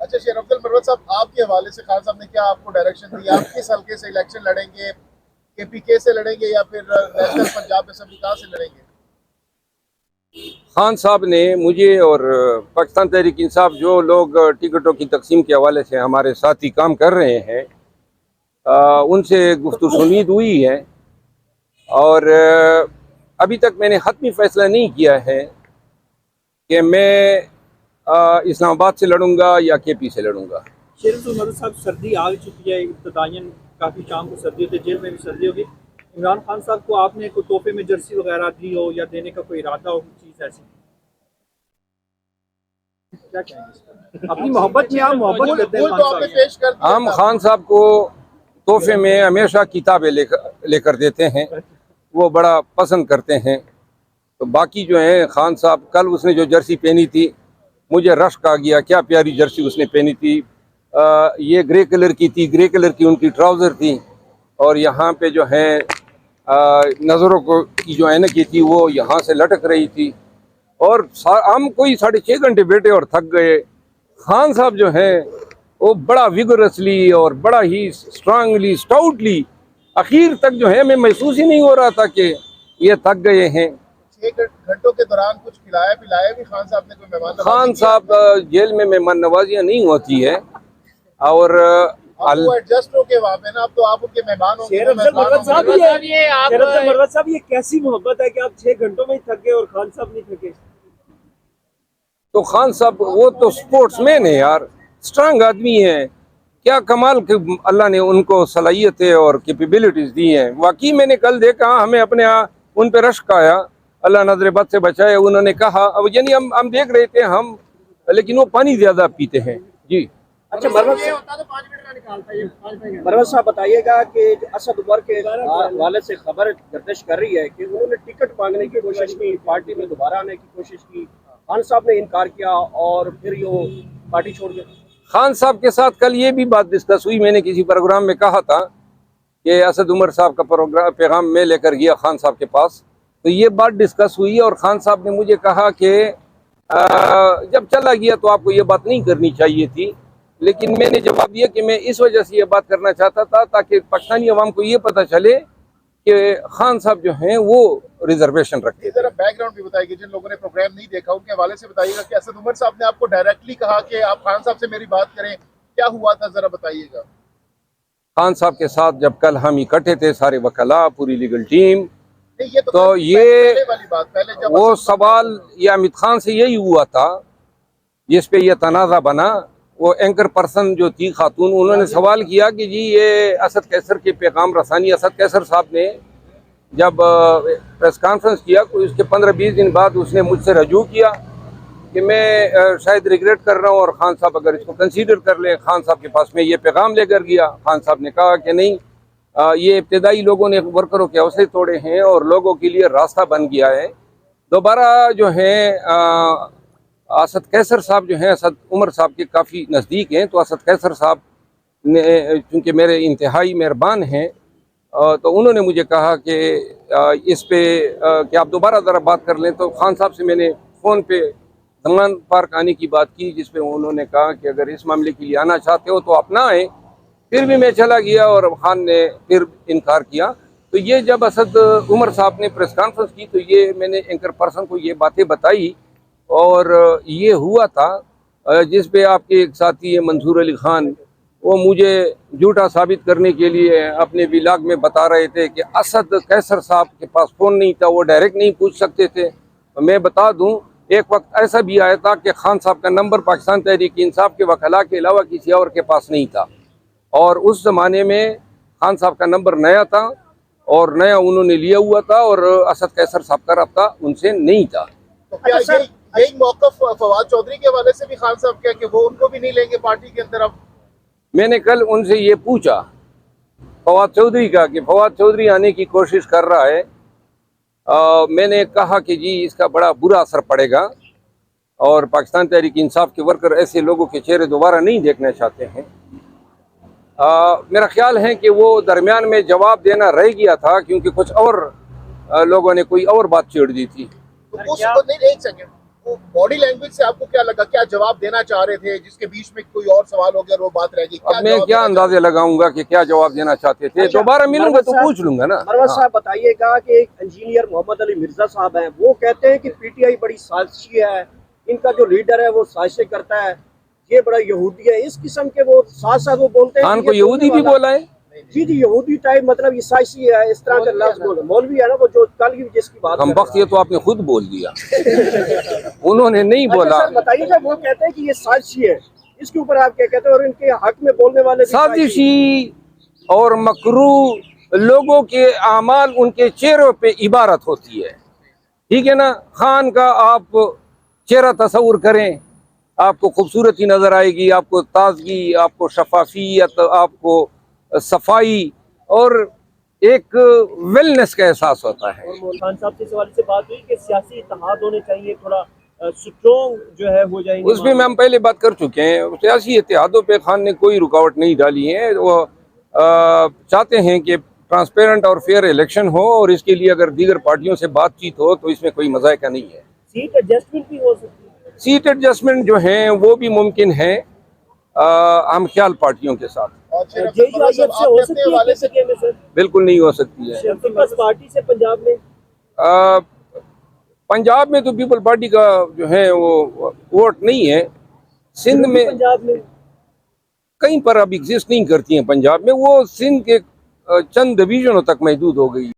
अच्छा शेर अफजल मरवत साहब, आपके हवाले से खान साहब ने क्या आपको डायरेक्शन दी? आप किस हल्के से इलेक्शन लड़ेंगे? केपीके से लड़ेंगे या फिर नेशनल पंजाब असेंबली कहाँ से लड़ेंगे? खान साहब ने मुझे और पाकिस्तान तहरीक इंसाफ जो लोग टिकटों की तकसीम के हवाले से हमारे साथी काम कर रहे हैं, उनसे गुफ्तगू सुनीद हुई है और अभी तक मैंने हतमी फैसला नहीं किया है कि मैं इस्लामाबाद से लड़ूंगा या केपी से लड़ूंगा। शेर अफजल साहब, सर्दी आ चुकी है, इब्तदायन काफ़ी शाम को सर्दी होती है, जेल में भी सर्दी होगी। इमरान खान साहब को आपने कोई तोहफे में जर्सी वगैरह दी हो या देने का कोई इरादा हो, चीज़ ऐसी? क्या कहेंगे अपनी मोहब्बत में? आप मोहब्बत करते हैं तो आपने पेश कर दिया हम था। खान साहब को तोहफे में हमेशा किताबें लेकर देते हैं, वो बड़ा पसंद करते हैं। तो बाकी जो है खान साहब, कल उसने जो जर्सी पहनी थी मुझे रश्क आ गया, क्या प्यारी जर्सी उसने पहनी थी। ये ग्रे कलर की थी, ग्रे कलर की उनकी ट्राउज़र थी और यहाँ पे जो है नज़रों को की जो ऐनक की थी वो यहाँ से लटक रही थी और हम कोई 6.5 घंटे बैठे और थक गए। खान साहब जो है वो बड़ा विगरसली और बड़ा ही स्ट्रांगली स्टाउटली आखिर तक जो है मैं महसूस ही नहीं हो रहा था कि ये थक गए हैं। 6 घंटों के दौरान कुछ खिलाया पिलाया भी खान साहब ने? कोई मेहमान नवाजी खान किया? साहब जेल में मेहमान नवाजियाँ नहीं होती है और आपको एडजस्ट हो के वहाँ पे ना, अब तो आप उनके मेहमान होंगे। शेर अफजल मरवत साहब, ये कैसी मोहब्बत है कि आप 6 घंटों में ही थक गए और खान साहब नहीं थके? तो खान साहब वो तो स्पोर्ट्समैन है यार, स्ट्रांग आदमी है, क्या कमाल के अल्लाह ने उनको सलाहियतें और कैपेबिलिटीज दी हैं। वाकई मैंने कल देखा, हमें अपने उन पे रश्क आया, अल्लाह नजर बद से बचाए। उन्होंने कहा, अब यानी हम देख रहे थे हम, लेकिन वो पानी ज्यादा पीते हैं जी। अच्छा मरवत साहब बताइएगा कि असद उमर के वाले से खबर गर्दिश कर रही है कि उन्होंने टिकट मांगने की कोशिश की, पार्टी में दोबारा आने की कोशिश की, खान साहब ने इनकार किया और फिर ये पार्टी छोड़ गए। खान साहब के साथ कल ये भी बात डिस्कस हुई, मैंने किसी प्रोग्राम में कहा था कि असद उमर साहब का प्रोग्राम पैगाम मैं लेकर गया खान साहब के पास, तो ये बात डिस्कस हुई और खान साहब ने मुझे कहा कि जब चला गया तो आपको ये बात नहीं करनी चाहिए थी। लेकिन मैंने जवाब दिया कि मैं इस वजह से ये बात करना चाहता था ताकि पाकिस्तानी अवाम को ये पता चले कि खान साहब जो हैं वो रिजर्वेशन रखते हैं। जरा बैकग्राउंड भी बताइए, जिन लोगों ने प्रोग्राम नहीं देखा उनके हवाले से बताइएगा कि असद उमर साहब ने आपको डायरेक्टली कहा कि आप खान साहब से मेरी बात करें, क्या हुआ था जरा बताइएगा। खान साहब के साथ जब कल हम इकट्ठे थे, सारे वकला, पूरी लीगल टीम, ये तो ये पहले वाली बात, पहले जब वो सवाल ये अमित खान से यही हुआ था जिस पे ये तनाज़ा बना। वो एंकर पर्सन जो थी खातून, उन्होंने सवाल किया कि जी ये असद कैसर के पैगाम रसानी, असद कैसर साहब ने जब प्रेस कॉन्फ्रेंस किया तो उसके 15-20 दिन बाद उसने मुझसे रजू किया कि मैं शायद रिग्रेट कर रहा हूँ और खान साहब अगर इसको कंसीडर कर लें। खान साहब के पास मैं ये पैगाम लेकर गया, खान साहब ने कहा कि नहीं, ये इब्तदाई लोगों ने वर्करों के हौसले तोड़े हैं और लोगों के लिए रास्ता बन गया है। दोबारा जो है असद कैसर साहब जो हैं असद उमर साहब के काफ़ी नज़दीक हैं, तो असद कैसर साहब ने चूँकि मेरे इंतहाई मेहरबान हैं तो उन्होंने मुझे कहा कि इस पे कि आप दोबारा ज़रा बात कर लें। तो खान साहब से मैंने फ़ोन पे दंगन पार्क आने की बात की, जिस पे उन्होंने कहा कि अगर इस मामले के लिए आना चाहते हो तो आप ना आएँ। फिर भी मैं चला गया और खान ने फिर इनकार किया। तो ये जब असद उमर साहब ने प्रेस कॉन्फ्रेंस की तो ये मैंने एंकर पर्सन को ये बातें बताई और ये हुआ था जिस पे आपके एक साथी है मंसूर अली खान, वो मुझे झूठा साबित करने के लिए अपने व्लॉग में बता रहे थे कि असद कैसर साहब के पास फ़ोन नहीं था, वो डायरेक्ट नहीं पूछ सकते थे। तो मैं बता दूं, एक वक्त ऐसा भी आया था कि खान साहब का नंबर पाकिस्तान तहरीक इंसाफ के वकला के अलावा किसी और के पास नहीं था और उस ज़माने में खान साहब का नंबर नया था और नया उन्होंने लिया हुआ था और असद कैसर साहब का रब्ता उनसे नहीं था। तो क्या यही मौक़िफ़ फवाद चौधरी के हवाले से भी खान साहब क्या कि वो उनको भी नहीं लेंगे पार्टी के अंदर? अब मैंने कल उनसे ये पूछा फवाद चौधरी का कि फवाद चौधरी आने की कोशिश कर रहा है। मैंने कहा कि जी इसका बड़ा बुरा असर पड़ेगा और पाकिस्तान तहरीक इंसाफ के वर्कर ऐसे लोगों के चेहरे दोबारा नहीं देखना चाहते हैं। मेरा ख्याल है कि वो दरमियान में जवाब देना रह गया था क्योंकि कुछ और लोगों ने कोई और बात छेड़ दी थी। तो नहीं, एक सेकंड, बॉडी लैंग्वेज से आपको क्या लगा, क्या जवाब देना चाह रहे थे, जिसके बीच में कोई और सवाल हो गया और वो बात रह गई? अब मैं जवाब क्या देना अंदाजे लगाऊंगा कि क्या जवाब देना चाहते थे। अच्छा, दोबारा मिलूंगा तो मरवत पूछ लूंगा ना। मरवत हाँ। साहब बताइएगा कि एक इंजीनियर मोहम्मद अली मिर्जा साहब हैं, वो कहते हैं कि पीटीआई बड़ी साजिशी है, इनका जो लीडर है वो साजिशें करता है, ये बड़ा यहूदी है, इस किस्म के वो साथ साथ वो बोलते हैं खान कि को ये यहूदी भी बोलने बोला है। जी जी, यहूदी टाइप मतलब ईसाई है, इस तरह का लफ्ज बोले। मौलवी है ना वो, जो कल की जिसकी बात हम कर वक्त ये तो आपने खुद बोल दिया, उन्होंने नहीं अच्छा बोला। सर बताइएगा, वो कहते हैं कि ये साजिशी है, इसके ऊपर आप क्या कहते हैं? और इनके हक में बोलने वाले भी साजिशी और मकरू लोगों के आमाल उनके चेहरों पे इबारत होती है, ठीक है ना। खान का आप चेहरा तस्वुर करें, आपको खूबसूरती नजर आएगी, आपको ताजगी, आपको शफाफियत, आपको सफाई और एक वेलनेस का एहसास होता है। और खान साहब से इस हवाले से बात हुई कि सियासी इत्तेहाद होने चाहिए, थोड़ा स्ट्रॉन्ग जो है हो जाएंगे। उस पर हम पहले बात कर चुके हैं। सियासी इत्तेहादों पे खान ने कोई रुकावट नहीं डाली है। वो चाहते हैं कि ट्रांसपेरेंट और फेयर इलेक्शन हो, और इसके लिए अगर दीगर पार्टियों से बातचीत हो तो इसमें कोई मज़ायका नहीं है। सीट एडजस्टमेंट भी हो सकती है। सीट एडजस्टमेंट जो है वो भी मुमकिन है हम ख्याल पार्टियों के साथ। और शेर अफजल जेयूआईएफ मरवत साहब, से हो आपने अपने सकती है हवाले से KPK में सर, बिल्कुल नहीं हो सकती है। पीपल्स पार्टी से पंजाब में। आ, पंजाब में तो पीपल पार्टी का जो है वो वोट नहीं है। सिंध में पंजाब में कहीं पर अब एग्जिस्ट नहीं करती हैं। पंजाब में वो सिंध के चंद डिवीजनों तक महदूद हो गई।